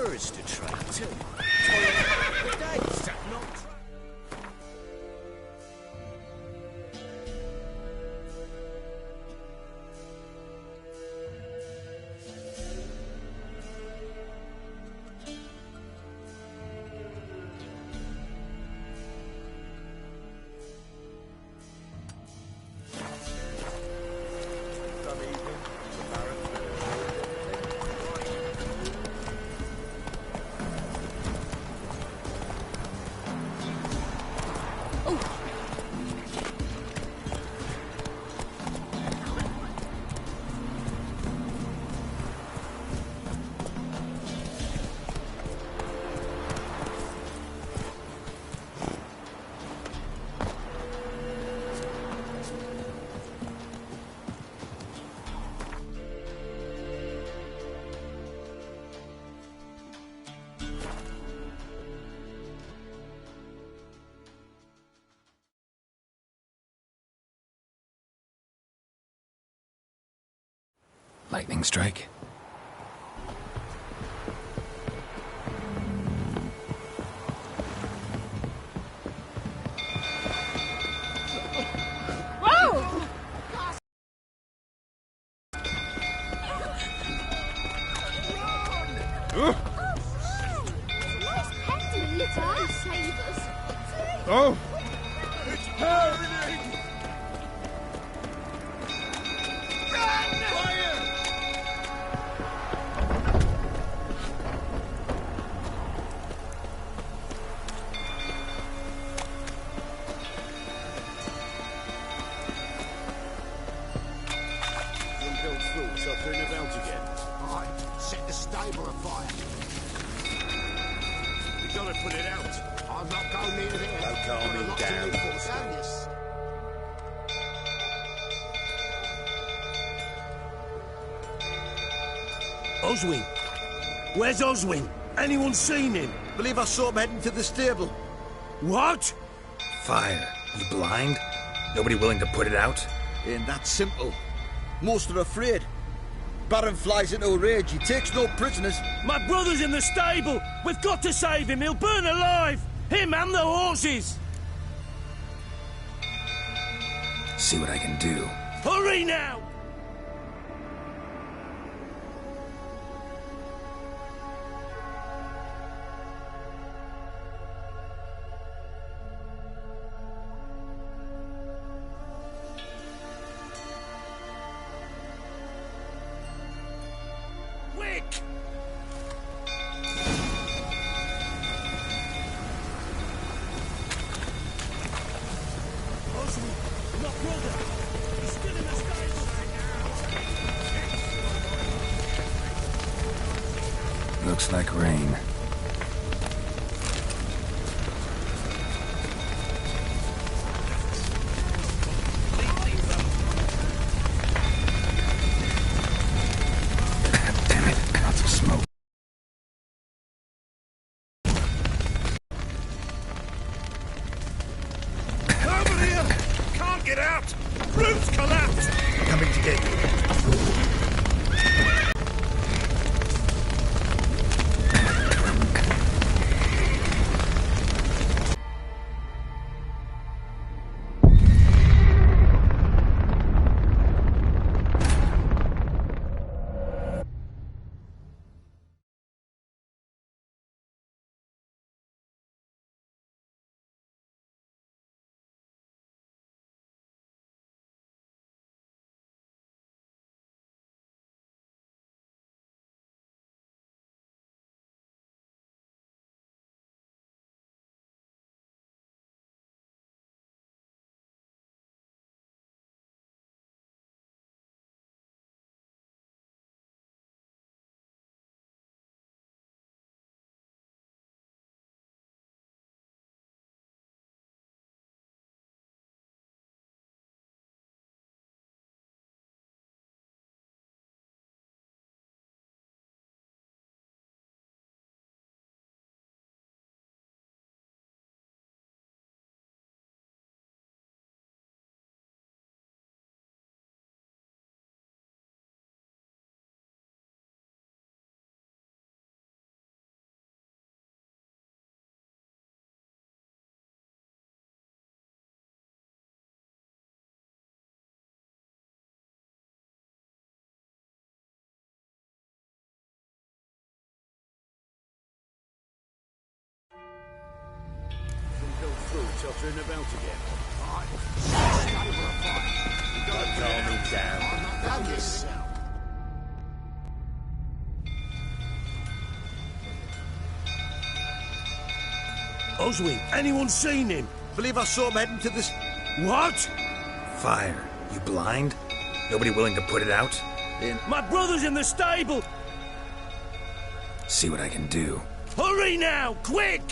tourist attractor. The days have not... Lightning strike. Oh! It's burning! Set the stable afire. We gotta put it out. I'm not going near there. No calming down. Yes. Oswin! Where's Oswin? Anyone seen him? Believe I saw him heading to the stable. What? Fire. You blind? Nobody willing to put it out? Ain't that simple. Most are afraid. Baron flies into a rage. He takes no prisoners. My brother's in the stable! We've got to save him! He'll burn alive! Him and the horses! See what I can do. Hurry now! Quick! Oswin, my brother! He's still in the stable! Looks like rain. Damn it, lots of smoke. Over here! Can't get out! Roof's collapsed! Coming to get you. tottering about again. Calm him down. Oswin, anyone seen him? Believe I saw him heading to this... What? Fire. You blind? Nobody willing to put it out? My brother's in the stable! See what I can do. Hurry now, quick!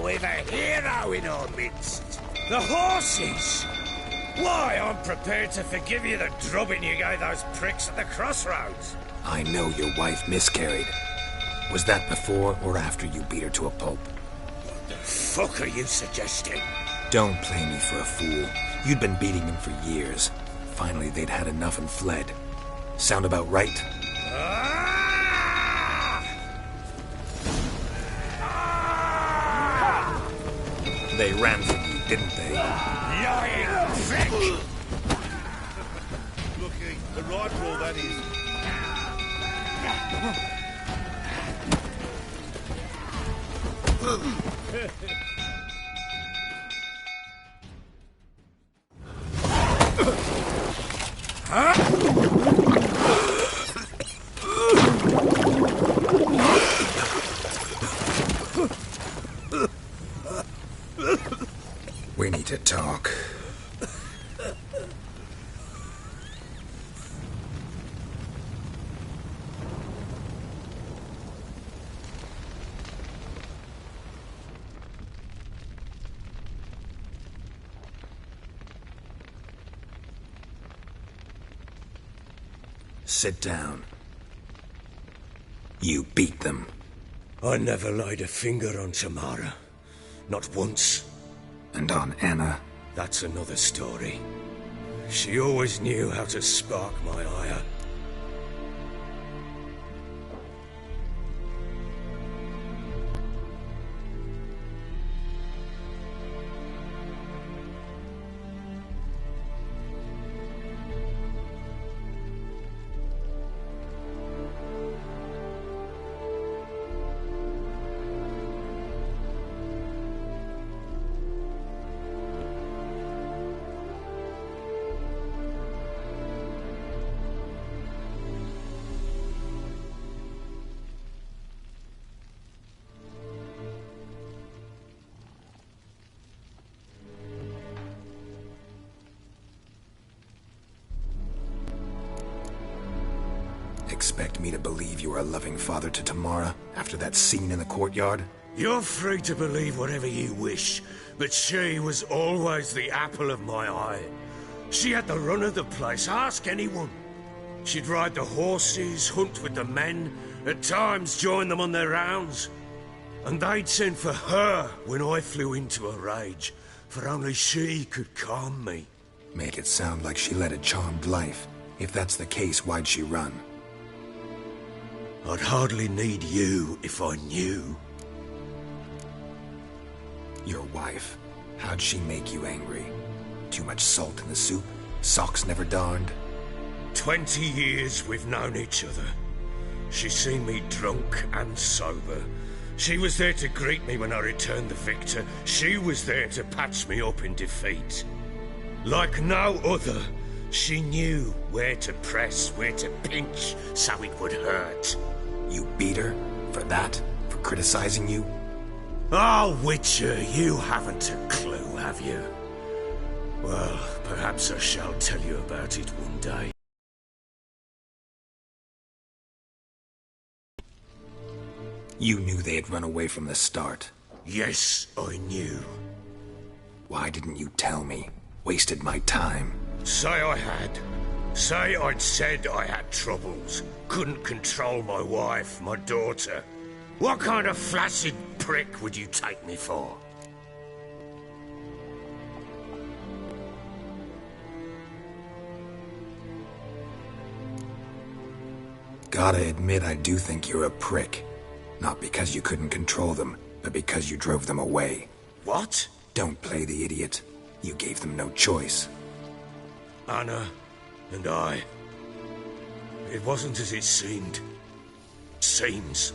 We've a hero in our midst. The horses! Why, I'm prepared to forgive you the drubbing you gave those pricks at the crossroads. I know your wife miscarried. Was that before or after you beat her to a pulp? What the fuck are you suggesting? Don't play me for a fool. You'd been beating them for years. Finally, they'd had enough and fled. Sound about right? They ran from you, didn't they? Lying prick! Lucky, the rifle, that is. We need to talk. Sit down. You beat them. I never laid a finger on Tamara. Not once. And on Anna? That's another story. She always knew how to spark my ire. Expect me to believe you are a loving father to Tamara after that scene in the courtyard? You're free to believe whatever you wish, but she was always the apple of my eye. She had the run of the place, ask anyone. She'd ride the horses, hunt with the men, At times joined them on their rounds. And they'd send for her when I flew into a rage, for only she could calm me. Make it sound like she led a charmed life. If that's the case, why'd she run? I'd hardly need you if I knew. Your wife. How'd she make you angry? Too much salt in the soup? Socks never darned? 20 years we've known each other. She's seen me drunk and sober. She was there to greet me when I returned the victor. She was there to patch me up in defeat. Like no other, she knew where to press, where to pinch, so it would hurt. You beat her? For that? For criticizing you? Oh, Witcher, you haven't a clue, have you? Well, perhaps I shall tell you about it one day. You knew they had run away from the start. Yes, I knew. Why didn't you tell me? Wasted my time. Say I had. Say I'd said I had troubles. Couldn't control my wife, my daughter. What kind of flaccid prick would you take me for? Gotta admit, I do think you're a prick. Not because you couldn't control them, but because you drove them away. What? Don't play the idiot. You gave them no choice. Anna and I. It wasn't as it seemed. Seems.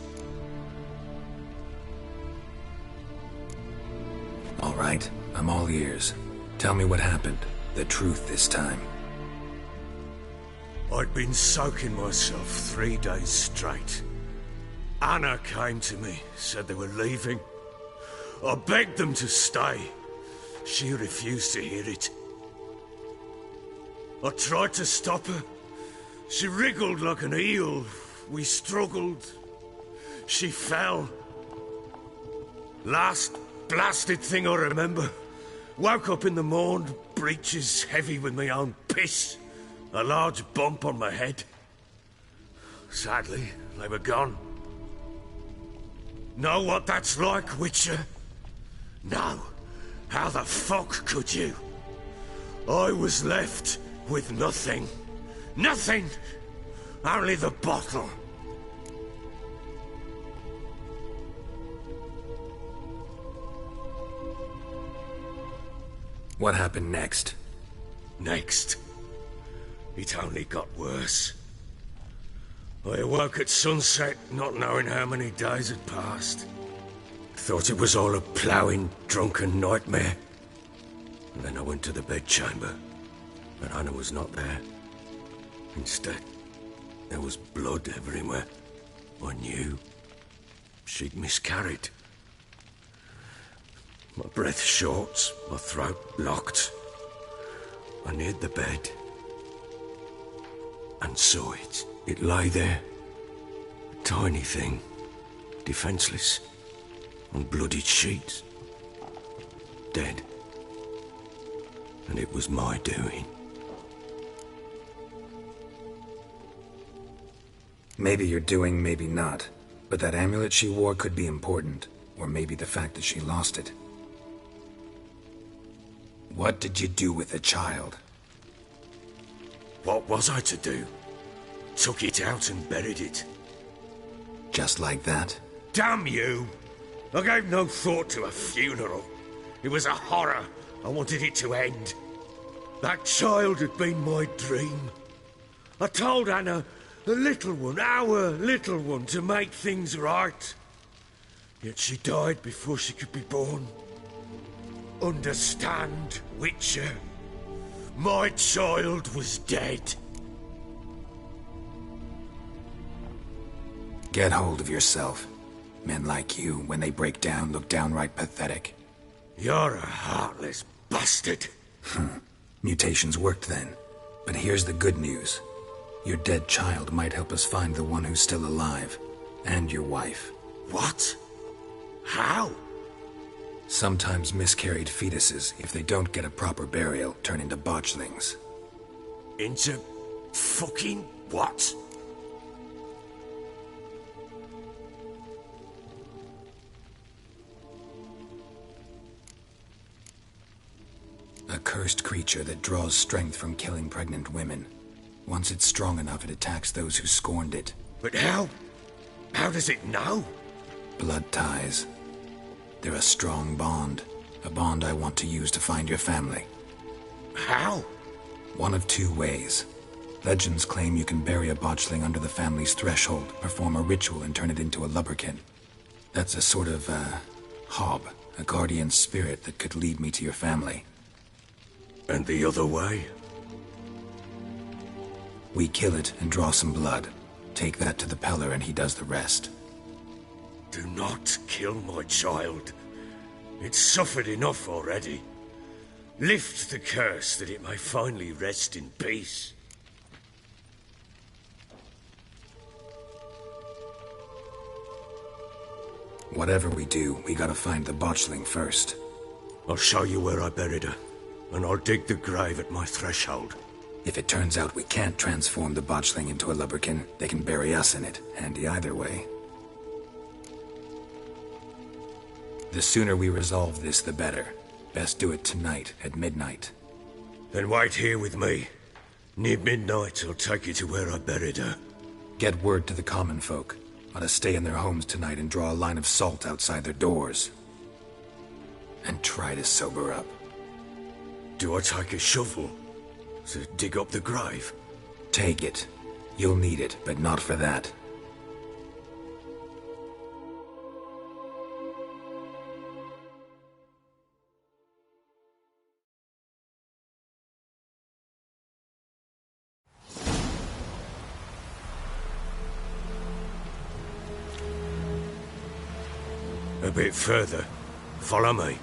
All right, I'm all ears. Tell me what happened. The truth this time. I'd been soaking myself 3 days straight. Anna came to me, said they were leaving. I begged them to stay. She refused to hear it. I tried to stop her. She wriggled like an eel. We struggled. She fell. Last blasted thing I remember. Woke up in the morn, breeches heavy with my own piss. A large bump on my head. Sadly, they were gone. Know what that's like, Witcher? No. How the fuck could you? I was left with nothing. Nothing! Only the bottle. What happened next? Next. It only got worse. I awoke at sunset, not knowing how many days had passed. Thought it was all a ploughing, drunken nightmare. And then I went to the bedchamber, but Anna was not there. Instead, there was blood everywhere. I knew she'd miscarried. My breath short, my throat locked. I neared the bed and saw it. It lay there, a tiny thing, defenseless, on bloodied sheets, dead. And it was my doing. Maybe you're doing, maybe not. But that amulet she wore could be important. Or maybe the fact that she lost it. What did you do with the child? What was I to do? Took it out and buried it. Just like that? Damn you! I gave no thought to a funeral. It was a horror. I wanted it to end. That child had been my dream. I told Anna, the little one, our little one, to make things right. Yet she died before she could be born. Understand, Witcher? My child was dead. Get hold of yourself. Men like you, when they break down, look downright pathetic. You're a heartless bastard. Mutations worked then. But here's the good news. Your dead child might help us find the one who's still alive. And your wife. What? How? Sometimes miscarried fetuses, if they don't get a proper burial, turn into botchlings. Into fucking what? A cursed creature that draws strength from killing pregnant women. Once it's strong enough, it attacks those who scorned it. But how? How does it know? Blood ties. They're a strong bond. A bond I want to use to find your family. How? One of two ways. Legends claim you can bury a botchling under the family's threshold, perform a ritual, and turn it into a lubberkin. That's a sort of, hob, a guardian spirit that could lead me to your family. And the other way? We kill it and draw some blood. Take that to the Peller and he does the rest. Do not kill my child. It's suffered enough already. Lift the curse that it may finally rest in peace. Whatever we do, we gotta find the botchling first. I'll show you where I buried her, and I'll dig the grave at my threshold. If it turns out we can't transform the botchling into a lubberkin, they can bury us in it. Handy either way. The sooner we resolve this, the better. Best do it tonight, at midnight. Then wait here with me. Near midnight, I'll take you to where I buried her. Get word to the common folk. Ought to stay in their homes tonight and draw a line of salt outside their doors. And try to sober up. Do I take a shovel to dig up the grave? Take it. You'll need it, but not for that. A bit further. Follow me.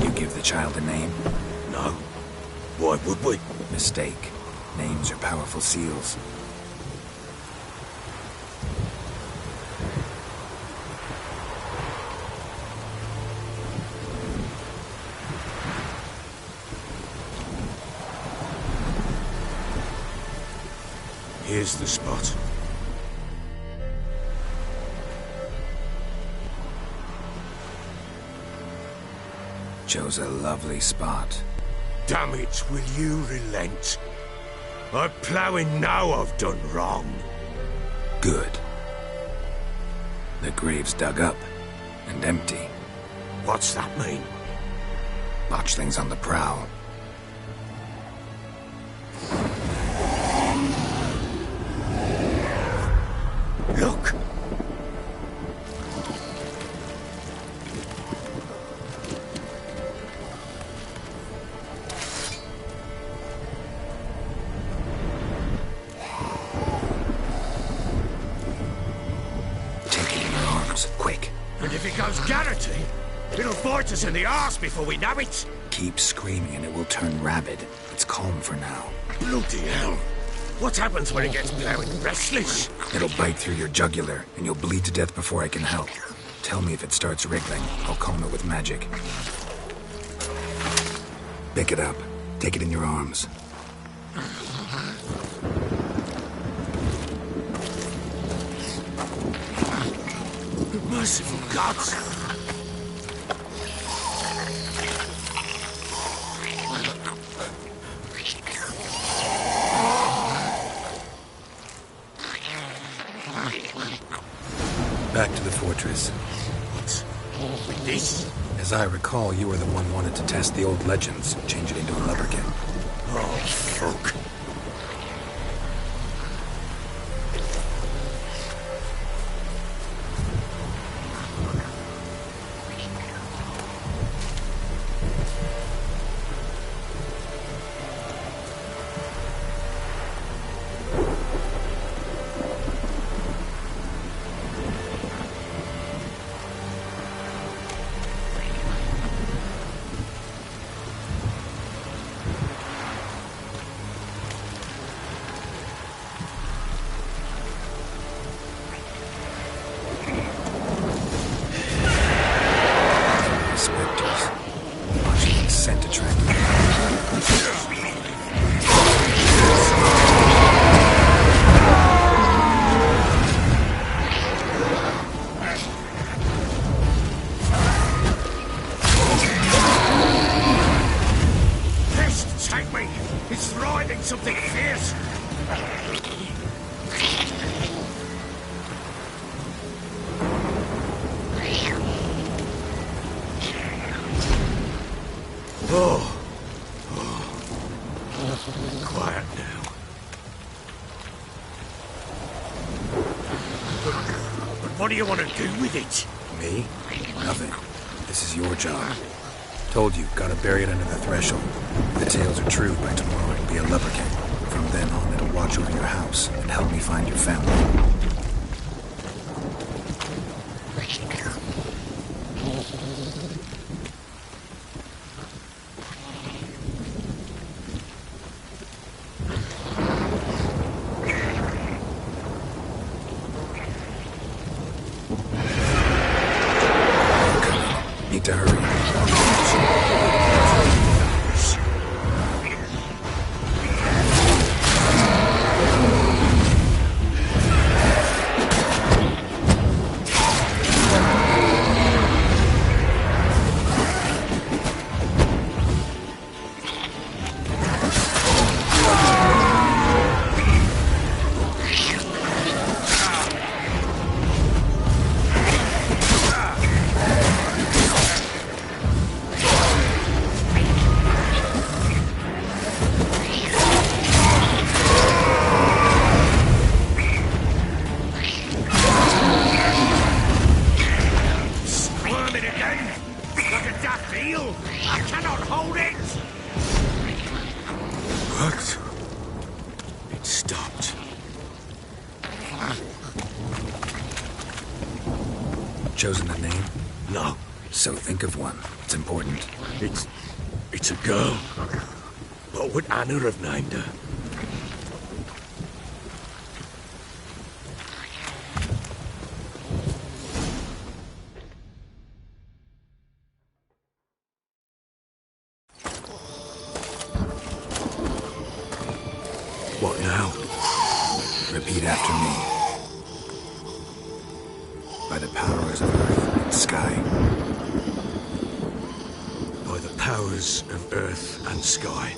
You give the child a name? No. Why would we? Mistake. Names are powerful seals. Here's the spot. Chose a lovely spot. Damn it, will you relent? I'm ploughing now I've done wrong. Good. The grave's dug up and empty. What's that mean? Botchling's on the prowl. Look! Take it in your arms, quick. And if it goes Garrity, it'll bite us in the arse before we know it. Keep screaming and it will turn rabid. It's calm for now. Bloody hell. What happens when it gets plowing restless? It'll bite through your jugular, and you'll bleed to death before I can help. Tell me if it starts wriggling. I'll calm it with magic. Pick it up. Take it in your arms. Merciful gods! Back to the fortress. What? With this? As I recall, you were the one wanted to test the old legends, change it into a lubberkin. Oh, fuck. something fierce. Quiet now. But what do you want to do with it? Me? Nothing. This is your job. Told you, gotta bury it under the threshold. If the tales are true, by tomorrow it'll be a lubberkin. From then on, it'll watch over your house and help me find your family. Need to hurry. Worked. It stopped. Chosen a name? No, So think of one. It's important. it's a girl. What would Anna have named her? What now? Repeat after me. By the powers of earth and sky. By the powers of earth and sky.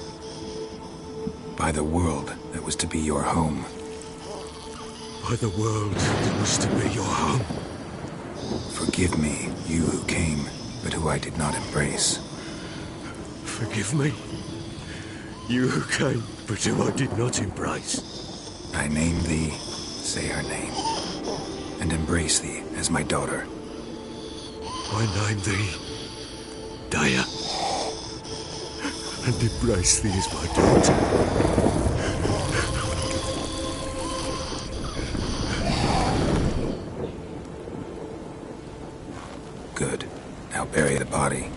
By the world that was to be your home. By the world that was to be your home. Forgive me, you who came, but who I did not embrace. Forgive me. You who came, but who I did not embrace. I name thee, say her name, and embrace thee as my daughter. I name thee Daya, and embrace thee as my daughter. Good. Now bury the body.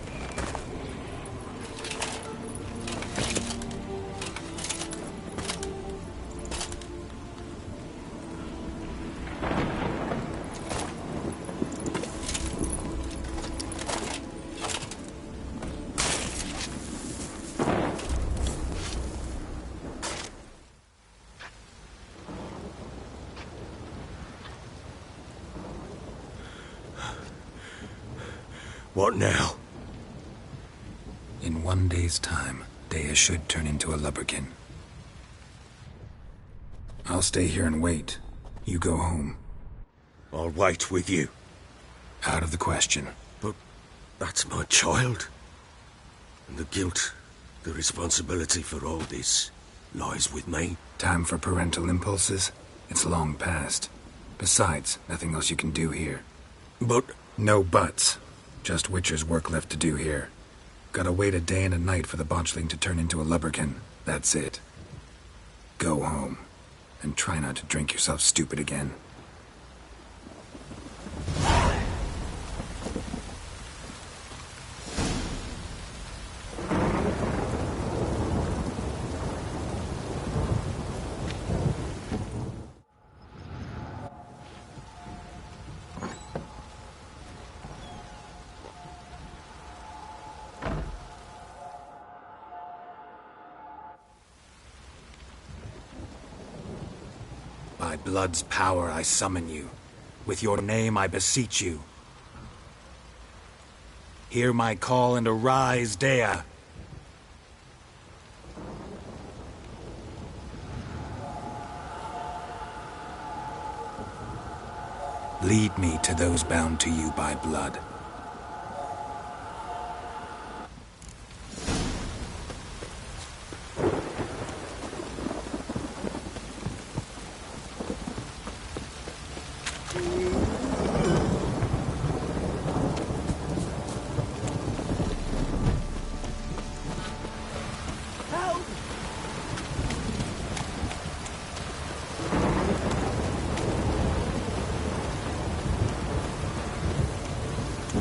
What now? In 1 day's time, Daya should turn into a lubberkin. I'll stay here and wait. You go home. I'll wait with you. Out of the question. But that's my child. And the guilt, the responsibility for all this lies with me. Time for parental impulses? It's long past. Besides, nothing else you can do here. But No buts. Just Witcher's work left to do here. Gotta wait a day and a night for the botchling to turn into a lubberkin. That's it. Go home. And try not to drink yourself stupid again. By blood's power I summon you. With your name I beseech you. Hear my call and arise, Daya. Lead me to those bound to you by blood.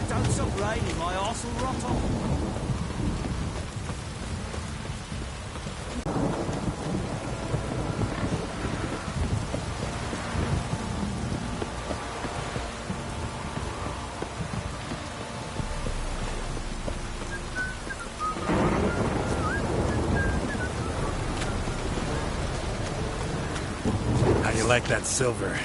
Don't stop raining, my arse will rot off. How do you like that silver?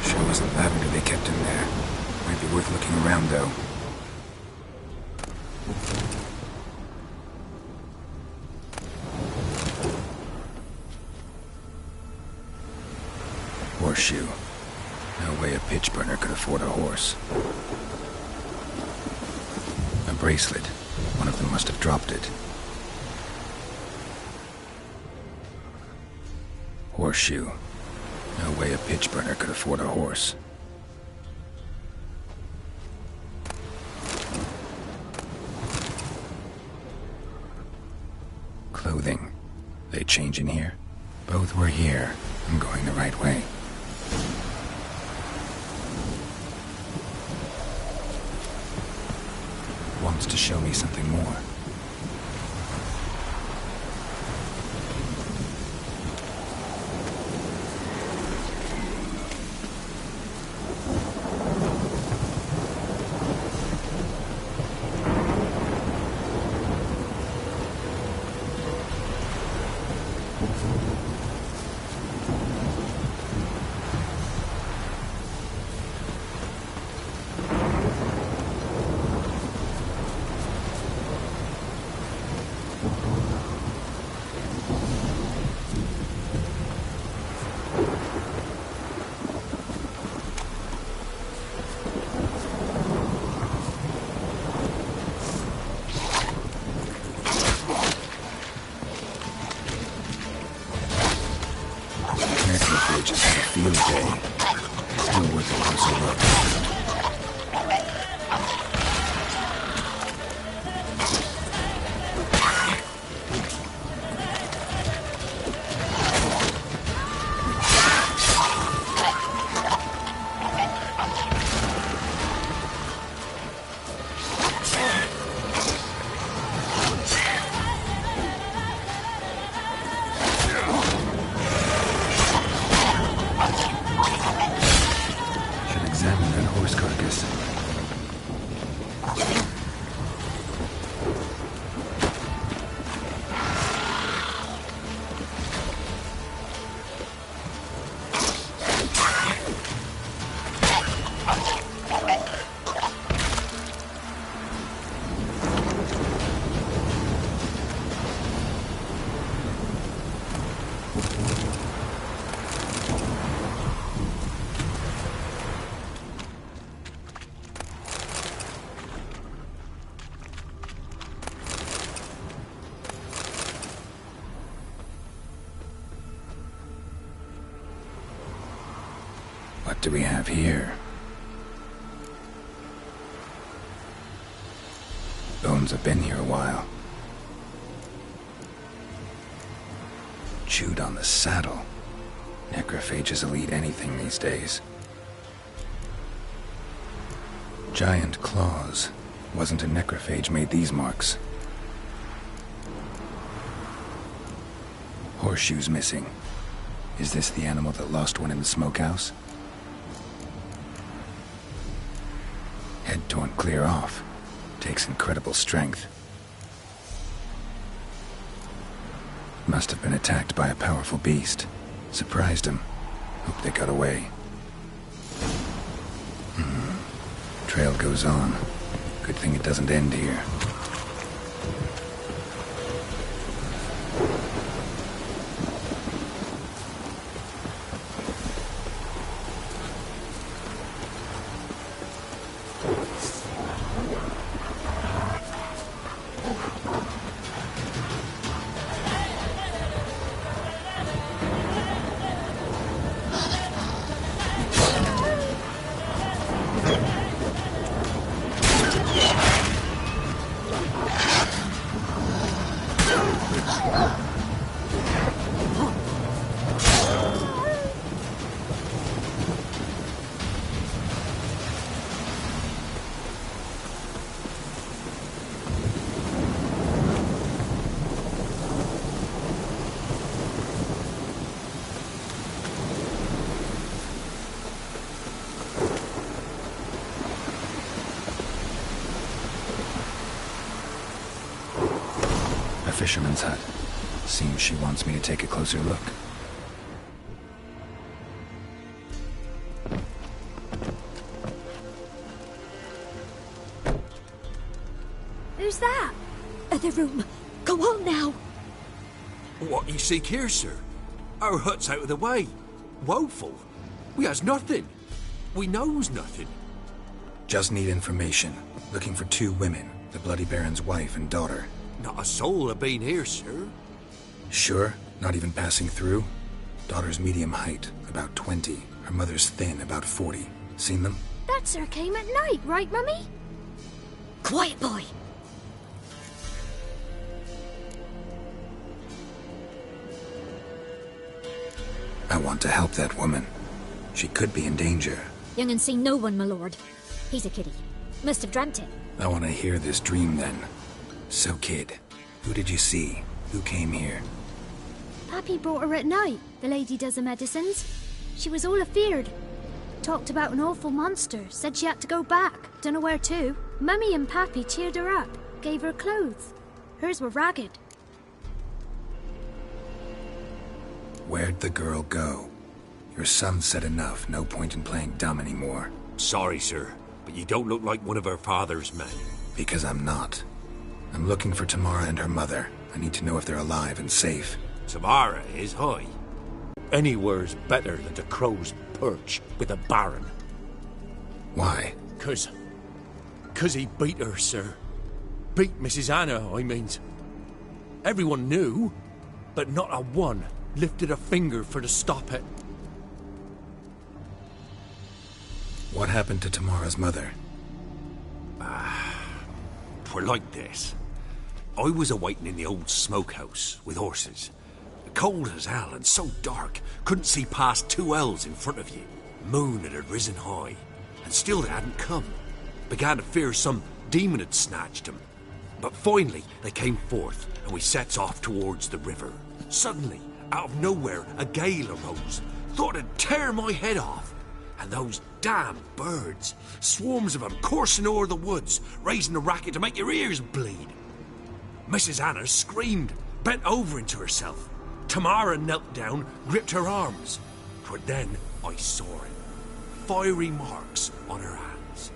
Sure was the lavender they kept in there. Might be worth looking around, though. Horseshoe. No way a pitch burner could afford a horse. A bracelet. One of them must have dropped it. Horseshoe. No way a pitch burner could afford a horse. Clothing. They change in here? Both were here. I'm going the right way. Wants to show me something more. Just had a field day. Still worth a closer look. Examine that horse carcass. What do we have here? Bones have been here a while. Chewed on the saddle. Necrophages will eat anything these days. Giant claws. Wasn't a necrophage made these marks. Horseshoes missing. Is this the animal that lost one in the smokehouse? Head torn clear off. Takes incredible strength. Must have been attacked by a powerful beast. Surprised him. Hope they got away. Trail goes on. Good thing it doesn't end here. Fisherman's hut. Seems she wants me to take a closer look. Who's that? Other room. Go on now. What you seek here, sir? Our hut's out of the way. Woeful. We has nothing. We knows nothing. Just need information. Looking for 2 women. The Bloody Baron's wife and daughter. Not a soul have been here, sir. Sure? Not even passing through? Daughter's medium height, about 20. Her mother's thin, about 40. Seen them? That sir came at night, right, Mummy? Quiet, boy. I want to help that woman. She could be in danger. Young and seen no one, my lord. He's a kiddie. Must have dreamt it. I want to hear this dream then. So, kid, who did you see? Who came here? Pappy brought her at night. The lady does the medicines. She was all afeared. Talked about an awful monster. Said she had to go back. Dunno where to. Mummy and Pappy cheered her up. Gave her clothes. Hers were ragged. Where'd the girl go? Your son said enough. No point in playing dumb anymore. Sorry, sir, but you don't look like one of her father's men. Because I'm not. I'm looking for Tamara and her mother. I need to know if they're alive and safe. Tamara is high. Anywhere's better than the crow's perch with a baron. Why? 'Cause he beat her, sir. Beat Mrs. Anna, I means. Everyone knew, but not a one lifted a finger for to stop it. What happened to Tamara's mother? We're like this. I was awaiting in the old smokehouse with horses. Cold as hell and so dark, couldn't see past 2 ells in front of you. Moon had risen high, and still they hadn't come. Began to fear some demon had snatched them. But finally they came forth, and we sets off towards the river. Suddenly, out of nowhere, a gale arose. Thought it'd tear my head off. And those damn birds, swarms of them coursing o'er the woods, raising a racket to make your ears bleed. Mrs. Anna screamed, bent over into herself. Tamara knelt down, gripped her arms. 'Twas then I saw it. Fiery marks on her hands.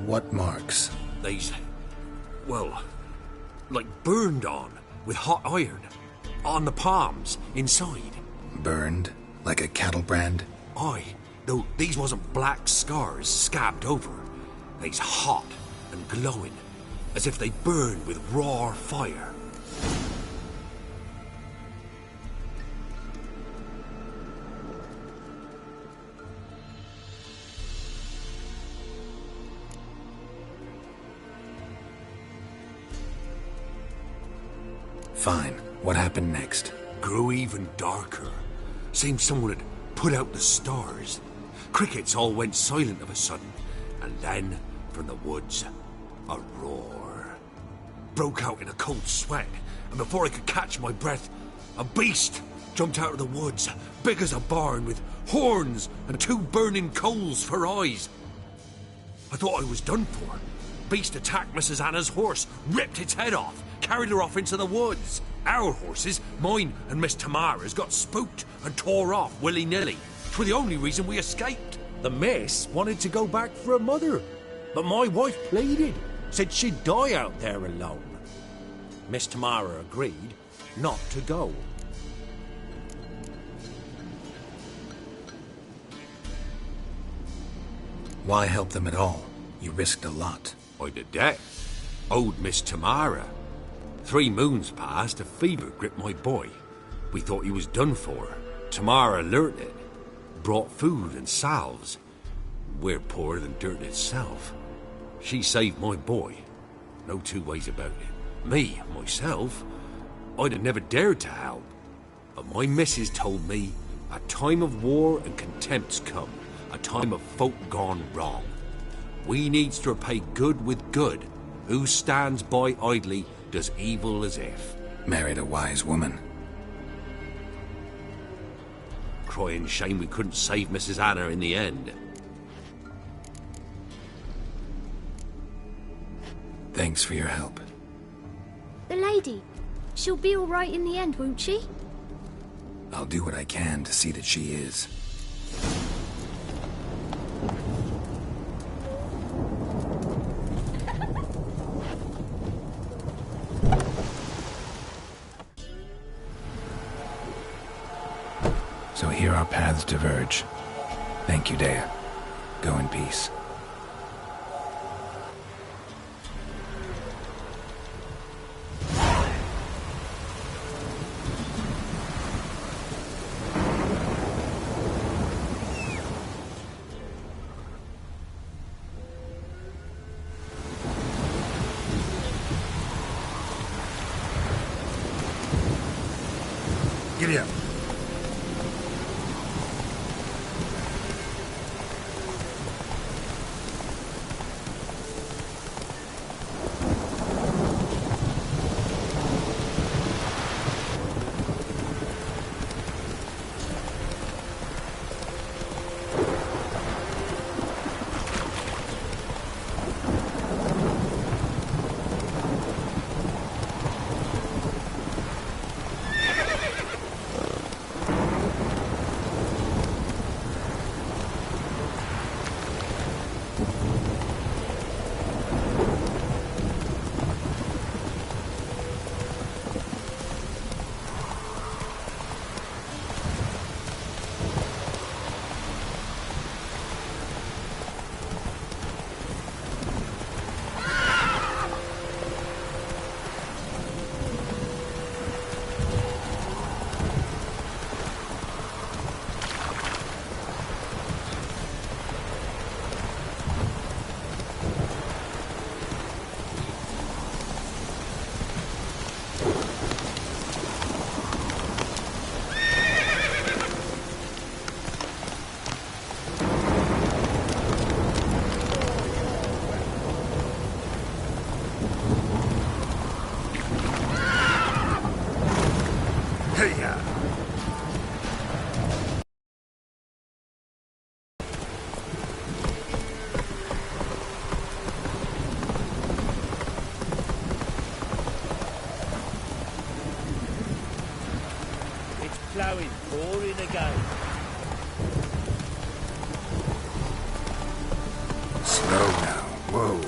What marks? They's, well, like burned on with hot iron. On the palms, inside. Burned? Like a cattle brand? Aye, though these wasn't black scars scabbed over. They's hot and glowing, as if they burned with raw fire. Fine. What happened next? Grew even darker. Seemed someone had put out the stars. Crickets all went silent of a sudden, and then, from the woods, a roar. Broke out in a cold sweat, and before I could catch my breath, a beast jumped out of the woods, big as a barn, with horns and 2 burning coals for eyes. I thought I was done for. Beast attacked Mrs. Anna's horse, ripped its head off, carried her off into the woods. Our horses, mine and Miss Tamara's, got spooked and tore off willy-nilly. 'Twere the only reason we escaped. The miss wanted to go back for her mother, but my wife pleaded, said she'd die out there alone. Miss Tamara agreed not to go. Why help them at all? You risked a lot. I did that. Owed Miss Tamara. 3 moons passed, a fever gripped my boy. We thought he was done for. Tamara learnt it. Brought food and salves. We're poorer than dirt itself. She saved my boy. No 2 ways about it. Me, myself, I'd have never dared to help. But my missus told me a time of war and contempt's come. A time of folk gone wrong. We needs to repay good with good. Who stands by idly does evil as if. Married a wise woman. Crying shame we couldn't save Mrs. Anna in the end. Thanks for your help. The lady. She'll be all right in the end, won't she? I'll do what I can to see that she is. So here our paths diverge. Thank you, Dea. Go in peace. Giddy up. Ploughing, pouring again. Slow now. Whoa.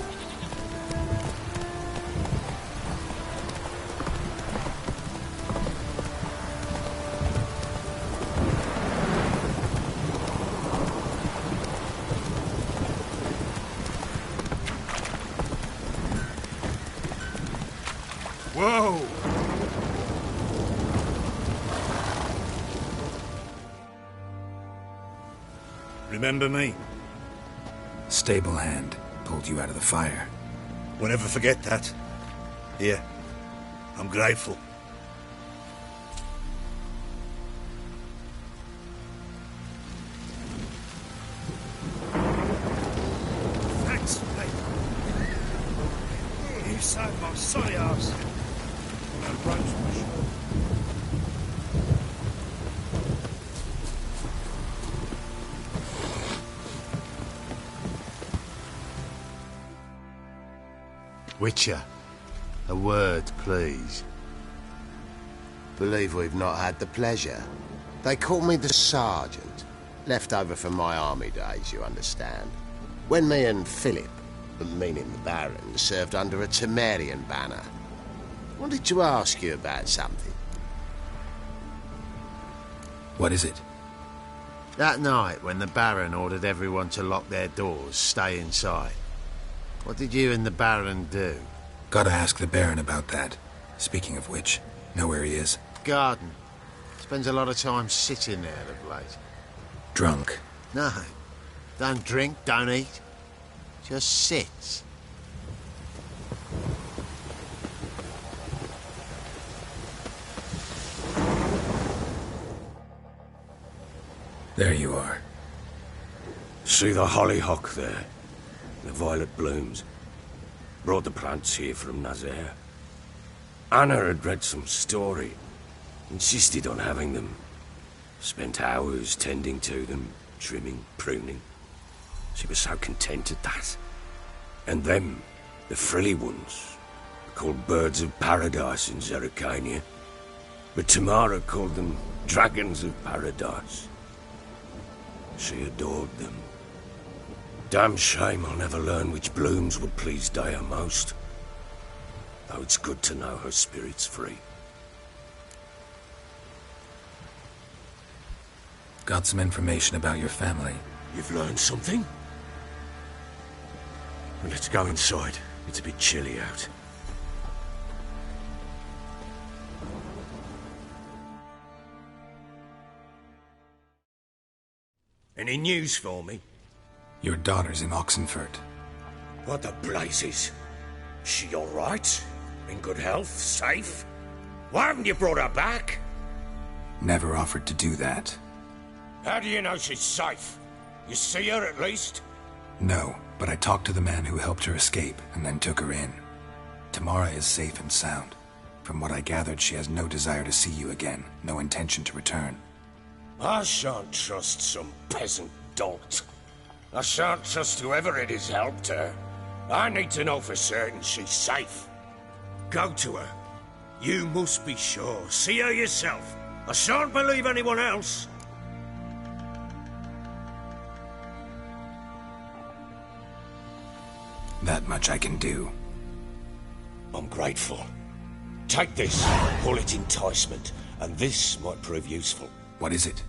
Whoa! Remember me? Stable hand pulled you out of the fire. We'll never forget that. Here, I'm grateful. Thanks, mate. You saved my sonny ass. That rope's my shoulder. Witcher, a word, please. Believe we've not had the pleasure. They call me the Sergeant. Left over from my army days, you understand. When me and Philip, meaning the Baron, served under a Temerian banner. Wanted to ask you about something. What is it? That night when the Baron ordered everyone to lock their doors, stay inside. What did you and the Baron do? Gotta ask the Baron about that. Speaking of which, know where he is? Garden. Spends a lot of time sitting there of late. Drunk. No. Don't drink, don't eat. Just sits. There you are. See the hollyhock there? The violet blooms. Brought the plants here from Nazaire. Anna had read some story. Insisted on having them. Spent hours tending to them, trimming, pruning. She was so content at that. And them, the frilly ones, called birds of paradise in Zerrikania. But Tamara called them dragons of paradise. She adored them. Damn shame I'll never learn which blooms would please Dea most. Though it's good to know her spirit's free. Got some information about your family. You've learned something? Well, let's go inside. It's a bit chilly out. Any news for me? Your daughter's in Oxenfurt. What the blazes? She all right? In good health? Safe? Why haven't you brought her back? Never offered to do that. How do you know she's safe? You see her at least? No, but I talked to the man who helped her escape and then took her in. Tamara is safe and sound. From what I gathered, she has no desire to see you again, no intention to return. I shan't trust some peasant dolt. I shan't trust whoever it is helped her. I need to know for certain she's safe. Go to her. You must be sure. See her yourself. I shan't believe anyone else. That much I can do. I'm grateful. Take this, call it enticement, and this might prove useful. What is it?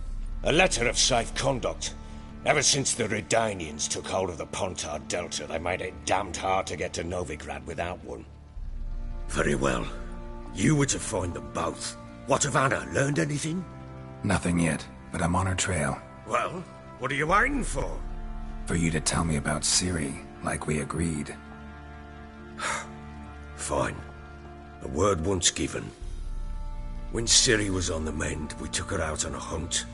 A letter of safe conduct. Ever since the Redanians took hold of the Pontard Delta, they made it damned hard to get to Novigrad without one. Very well. You were to find them both. What of Anna? Learned anything? Nothing yet, but I'm on her trail. Well, what are you waiting for? For you to tell me about Ciri, like we agreed. Fine. A word once given. When Ciri was on the mend, we took her out on a hunt.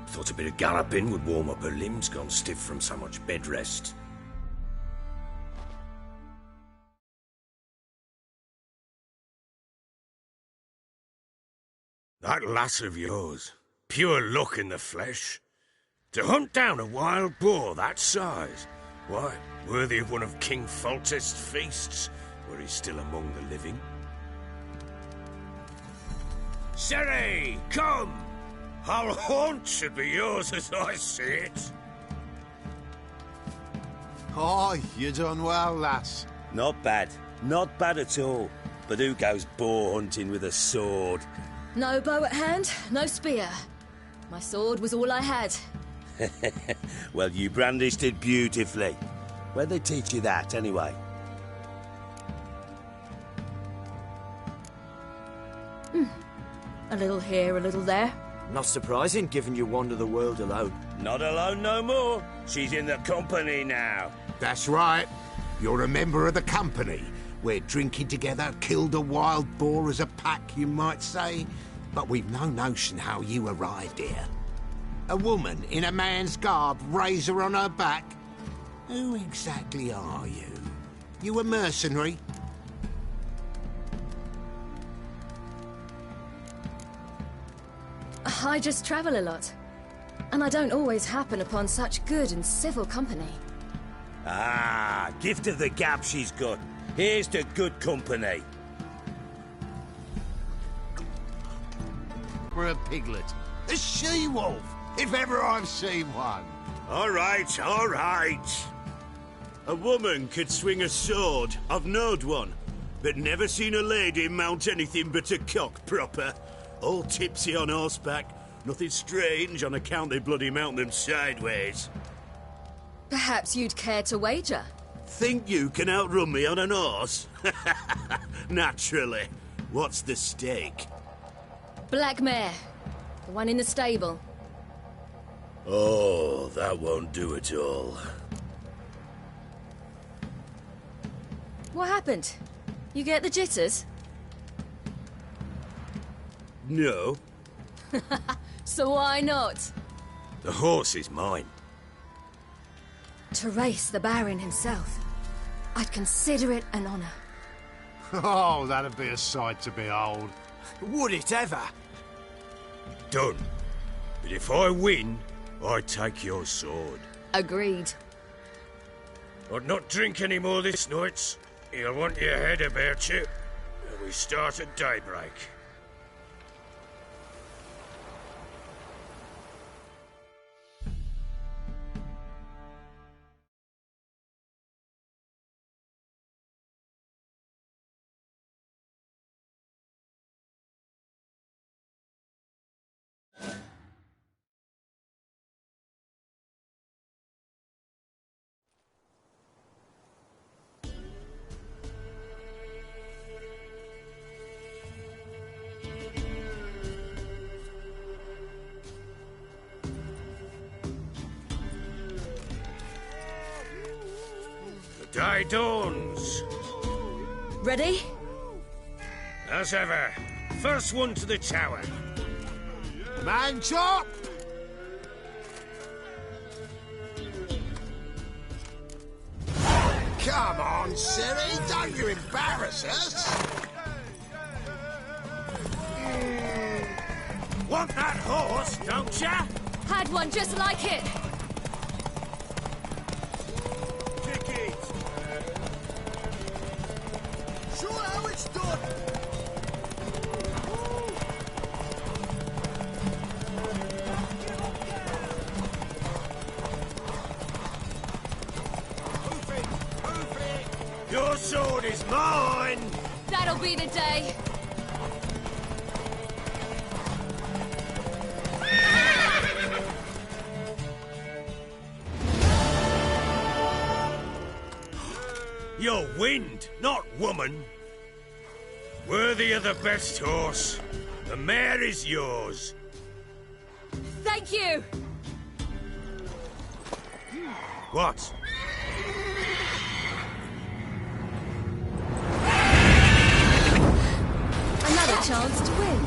Thought a bit of galloping would warm up her limbs, gone stiff from so much bed rest. That lass of yours, pure luck in the flesh. To hunt down a wild boar that size, why, worthy of one of King Foltest's feasts, were he still among the living. Ciri, come! Our haunt should be yours as I see it. Aye, you done well, lass. Not bad. Not bad at all. But who goes boar hunting with a sword? No bow at hand, no spear. My sword was all I had. Well, you brandished it beautifully. Where'd they teach you that, anyway? A little here, a little there. Not surprising, given you wander the world alone. Not alone no more. She's in the company now. That's right. You're a member of the company. We're drinking together, killed a wild boar as a pack, you might say. But we've no notion how you arrived here. A woman in a man's garb, razor on her back. Who exactly are you? You a mercenary? I just travel a lot. And I don't always happen upon such good and civil company. Ah, gift of the gab she's got. Here's to good company. For a piglet. A she-wolf, if ever I've seen one. All right, all right. A woman could swing a sword. I've knowed one. But never seen a lady mount anything but a cock proper. All tipsy on horseback. Nothing strange on account they bloody mount them sideways. Perhaps you'd care to wager? Think you can outrun me on an horse? Naturally. What's the stake? Black mare. The one in the stable. Oh, that won't do at all. What happened? You get the jitters? No. So why not? The horse is mine. To race the Baron himself. I'd consider it an honor. Oh, that'd be a sight to behold. Would it ever? Done. But if I win, I take your sword. Agreed. I'd not drink any more this night. You'll want your head about you. And we start at daybreak. Day dawns. Ready? As ever. First one to the tower. Man chop! Come on, Siri, don't you embarrass us! Want that horse, don't ya? Had one just like it. Show how it's done! Your sword is mine! That'll be the day. You're wind, not woman. Worthy of the best horse. The mare is yours. Thank you. What? Another chance to win.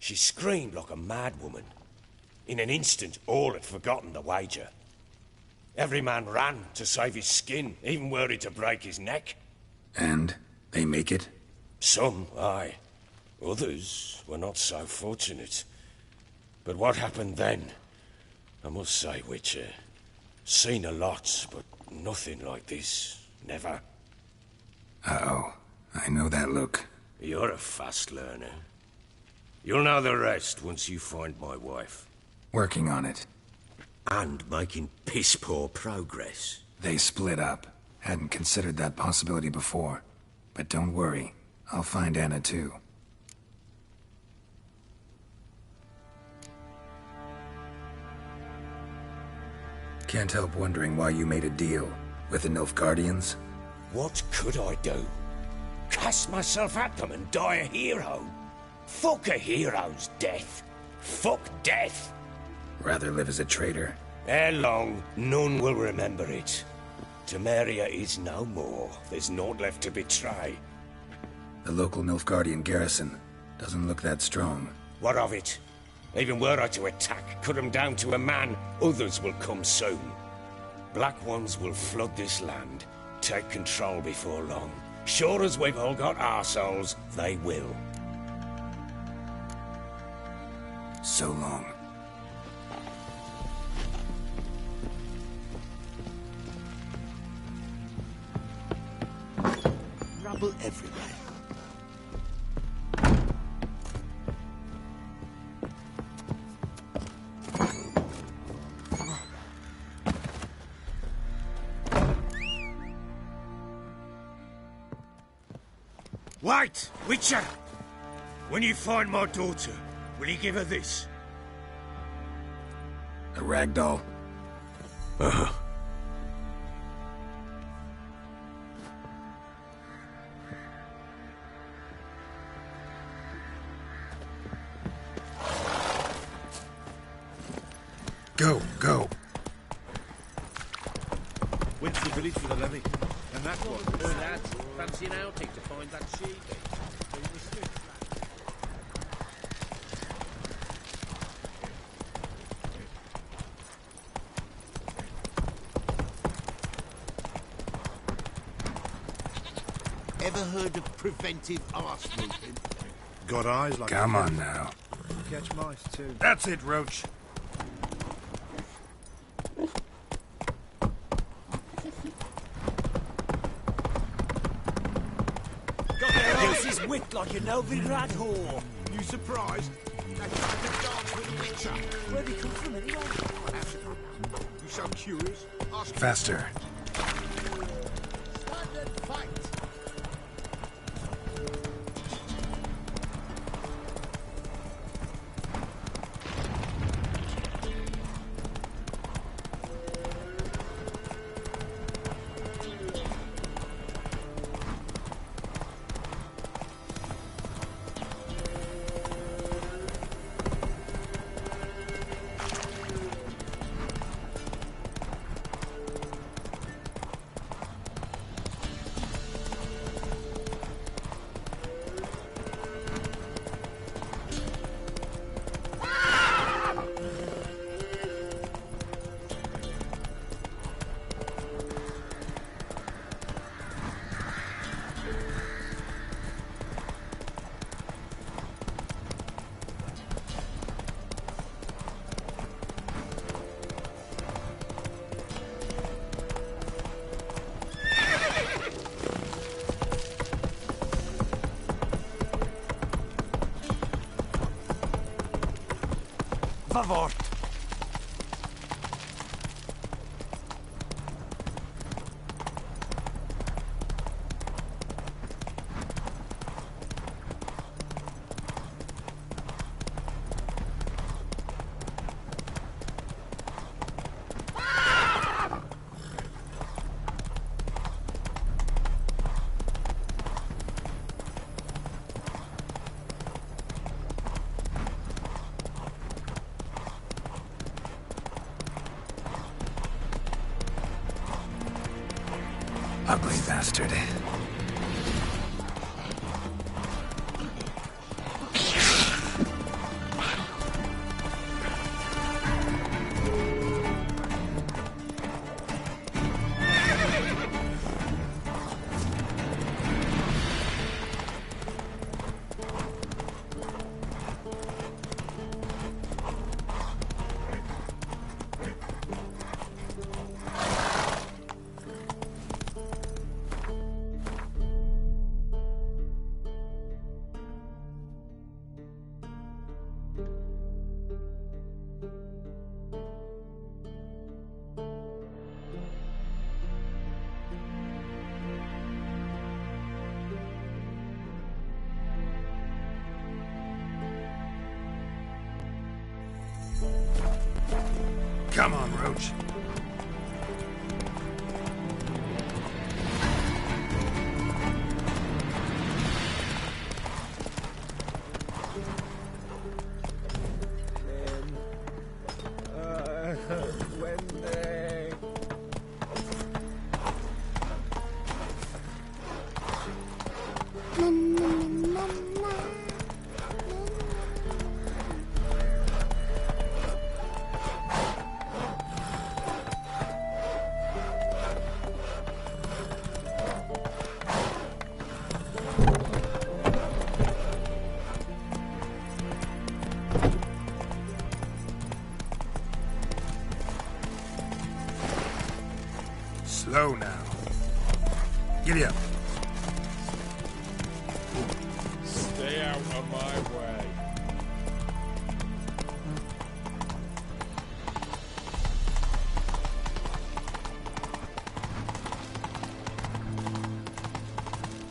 She screamed like a mad woman. In an instant, all had forgotten the wager. Every man ran to save his skin, even were he to break his neck. And they make it? Some, aye. Others were not so fortunate. But what happened then? I must say, Witcher, seen a lot, but nothing like this. Never. Uh-oh. I know that look. You're a fast learner. You'll know the rest once you find my wife. Working on it. And making piss-poor progress. They split up. Hadn't considered that possibility before. But don't worry, I'll find Anna too. Can't help wondering why you made a deal with the Nilfgaardians. What could I do? Cast myself at them and die a hero? Fuck a hero's death. Fuck death. Rather live as a traitor. Ere long, none will remember it. Temeria is no more. There's naught left to betray. The local Nilfgaardian garrison doesn't look that strong. What of it? Even were I to attack, cut them down to a man, others will come soon. Black Ones will flood this land, take control before long. Sure as we've all got arseholes, they will. So long. Rubble everywhere. Wait! Witcher! When you find my daughter, will you give her this? A ragdoll? Uh-huh. Go, go. Went to the village for the levy, and that's what. Lads, fancy an outing to find that sheep. Ever heard of preventive arse moving? Got eyes like. Come on now. Catch mice too. That's it, Roach. This is whipped like a Novigrad whore. You surprised? They tried to dance with Witcher. Where'd he come from anyway? You so curious? Ask Faster. Standard fight. Favort. Ugly bastard. Come on, Roach. Slow now. Giddy up. Stay out of my way.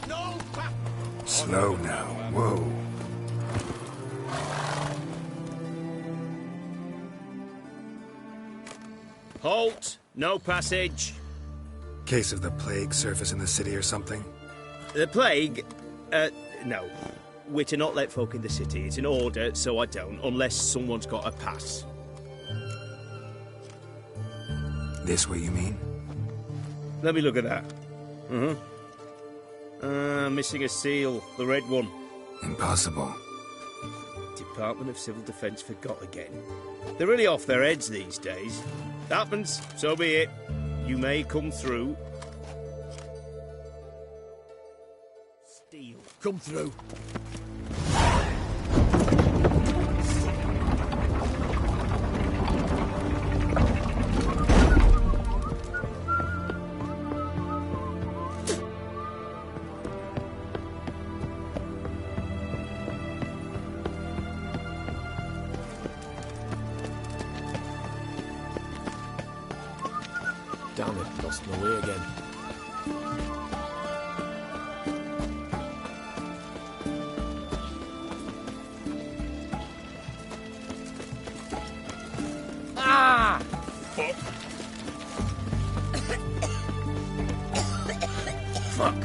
No! Slow now. Whoa. Halt! No passage. Case of the plague surface in the city or something? The plague? No. We're to not let folk in the city. It's an order, so I don't, unless someone's got a pass. This way, you mean? Let me look at that. Missing a seal. The red one. Impossible. Department of Civil Defence forgot again. They're really off their heads these days. Happens, so be it. You may come through. Steal. Come through. Damn it, lost my way again. Ah! Fuck.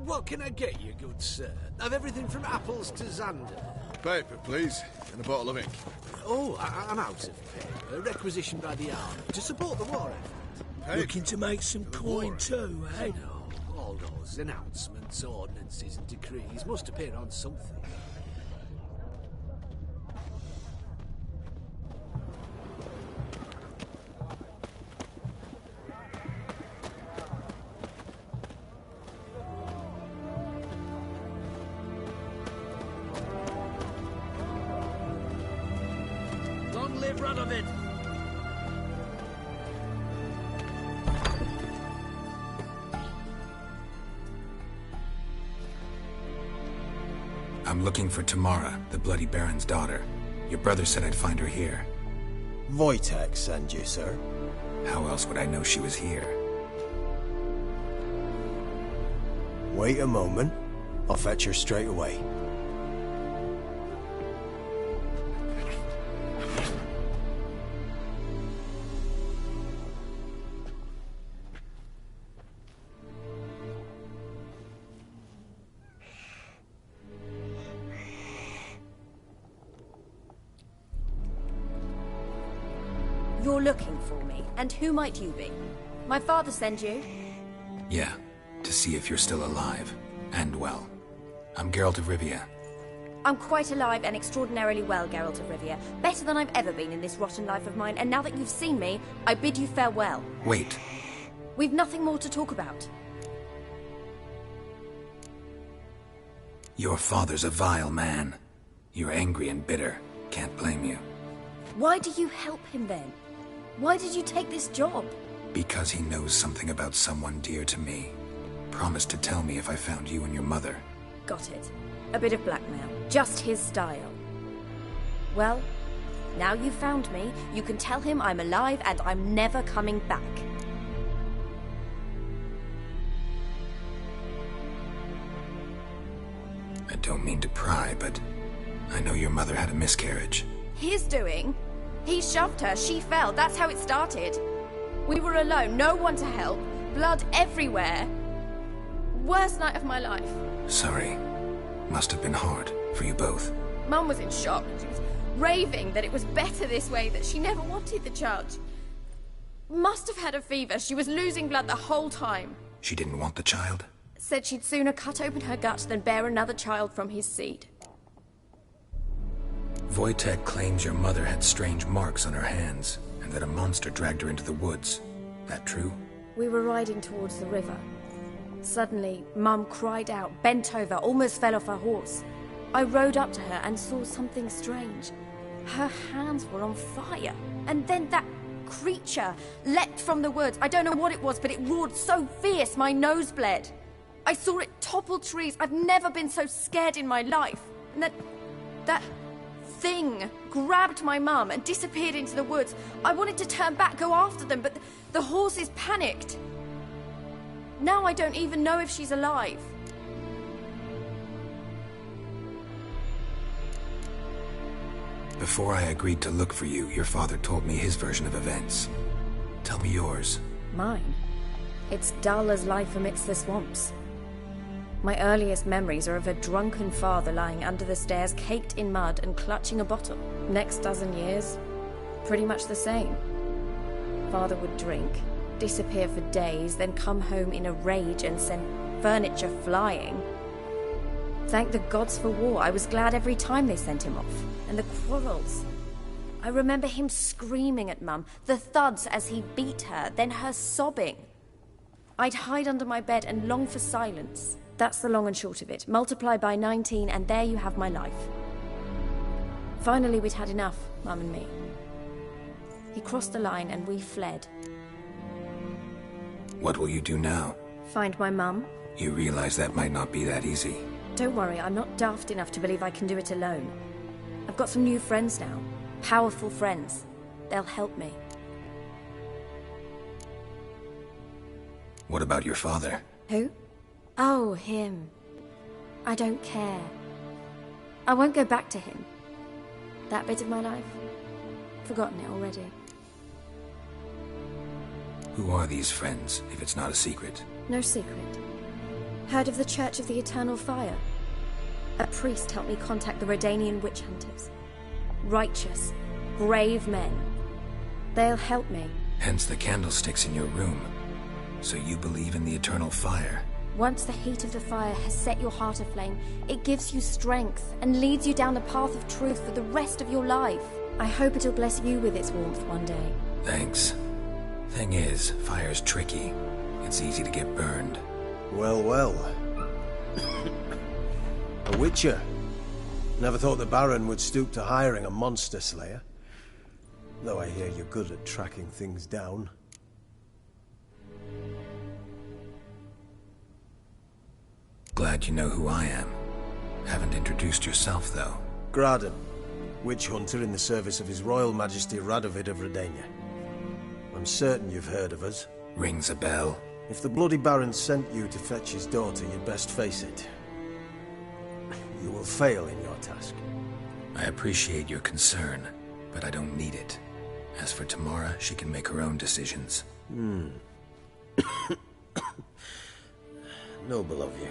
What can I get you, good sir? I've everything from apples to Xander. Paper, please, and a bottle of ink. Oh, I'm out of paper. Requisitioned by the army to support the war effort. Looking to make some coin too, eh? No, all those announcements, ordinances and decrees must appear on something. Long live Radovid! I'm looking for Tamara, the Bloody Baron's daughter. Your brother said I'd find her here. Wojtek sent you, sir. How else would I know she was here? Wait a moment. I'll fetch her straight away. You're looking for me, and who might you be? My father sent you? Yeah, to see if you're still alive. And well. I'm Geralt of Rivia. I'm quite alive and extraordinarily well, Geralt of Rivia. Better than I've ever been in this rotten life of mine, and now that you've seen me, I bid you farewell. Wait. We've nothing more to talk about. Your father's a vile man. You're angry and bitter. Can't blame you. Why do you help him then? Why did you take this job? Because he knows something about someone dear to me. Promised to tell me if I found you and your mother. Got it. A bit of blackmail. Just his style. Well, now you've found me, you can tell him I'm alive and I'm never coming back. I don't mean to pry, but I know your mother had a miscarriage. His doing? He shoved her, she fell, that's how it started. We were alone, no one to help, blood everywhere. Worst night of my life. Sorry. Must have been hard for you both. Mum was in shock. She was raving that it was better this way, that she never wanted the child. Must have had a fever. She was losing blood the whole time. She didn't want the child? Said she'd sooner cut open her gut than bear another child from his seed. Wojtek claims your mother had strange marks on her hands, and that a monster dragged her into the woods. That true? We were riding towards the river. Suddenly, Mum cried out, bent over, almost fell off her horse. I rode up to her and saw something strange. Her hands were on fire. And then that creature leapt from the woods. I don't know what it was, but it roared so fierce my nose bled. I saw it topple trees. I've never been so scared in my life. And that thing grabbed my mum and disappeared into the woods. I wanted to turn back, go after them, but the horses panicked. Now I don't even know if she's alive. Before I agreed to look for you, your father told me his version of events. Tell me yours. Mine? It's dull as life amidst the swamps. My earliest memories are of a drunken father lying under the stairs, caked in mud and clutching a bottle. Next dozen years, pretty much the same. Father would drink, disappear for days, then come home in a rage and send furniture flying. Thank the gods for war. I was glad every time they sent him off. And the quarrels. I remember him screaming at Mum, the thuds as he beat her, then her sobbing. I'd hide under my bed and long for silence. That's the long and short of it. Multiply by 19 and there you have my life. Finally, we'd had enough, Mum and me. He crossed the line and we fled. What will you do now? Find my mum. You realize that might not be that easy. Don't worry, I'm not daft enough to believe I can do it alone. I've got some new friends now. Powerful friends. They'll help me. What about your father? Who? Oh, him. I don't care. I won't go back to him. That bit of my life? Forgotten it already. Who are these friends, if it's not a secret? No secret. Heard of the Church of the Eternal Fire? A priest helped me contact the Redanian witch hunters. Righteous, brave men. They'll help me. Hence the candlesticks in your room. So you believe in the eternal fire? Once the heat of the fire has set your heart aflame, it gives you strength and leads you down a path of truth for the rest of your life. I hope it'll bless you with its warmth one day. Thanks. Thing is, fire's tricky. It's easy to get burned. Well, well. A witcher. Never thought the Baron would stoop to hiring a monster slayer. Though I hear you're good at tracking things down. Glad you know who I am. Haven't introduced yourself, though. Graden, witch hunter in the service of His Royal Majesty Radovid of Redania. I'm certain you've heard of us. Rings a bell. If the Bloody Baron sent you to fetch his daughter, you'd best face it. You will fail in your task. I appreciate your concern, but I don't need it. As for Tamara, she can make her own decisions. Noble of you.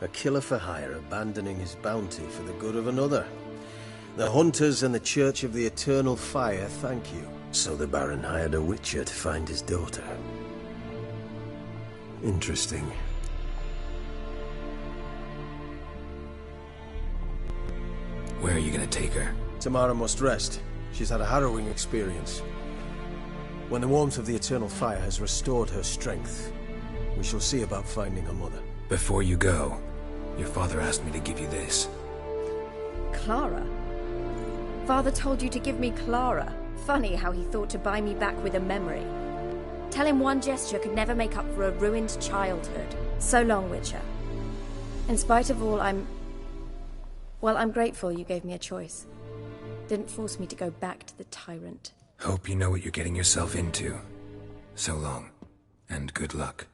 A killer for hire abandoning his bounty for the good of another. The hunters and the Church of the Eternal Fire thank you. So the Baron hired a witcher to find his daughter. Interesting. Where are you gonna take her? Tamara must rest. She's had a harrowing experience. When the warmth of the Eternal Fire has restored her strength, we shall see about finding her mother. Before you go, your father asked me to give you this. Clara? Father told you to give me Clara. Funny how he thought to buy me back with a memory. Tell him one gesture could never make up for a ruined childhood. So long, Witcher. In spite of all, I'm grateful you gave me a choice. Didn't force me to go back to the tyrant. Hope you know what you're getting yourself into. So long, and good luck.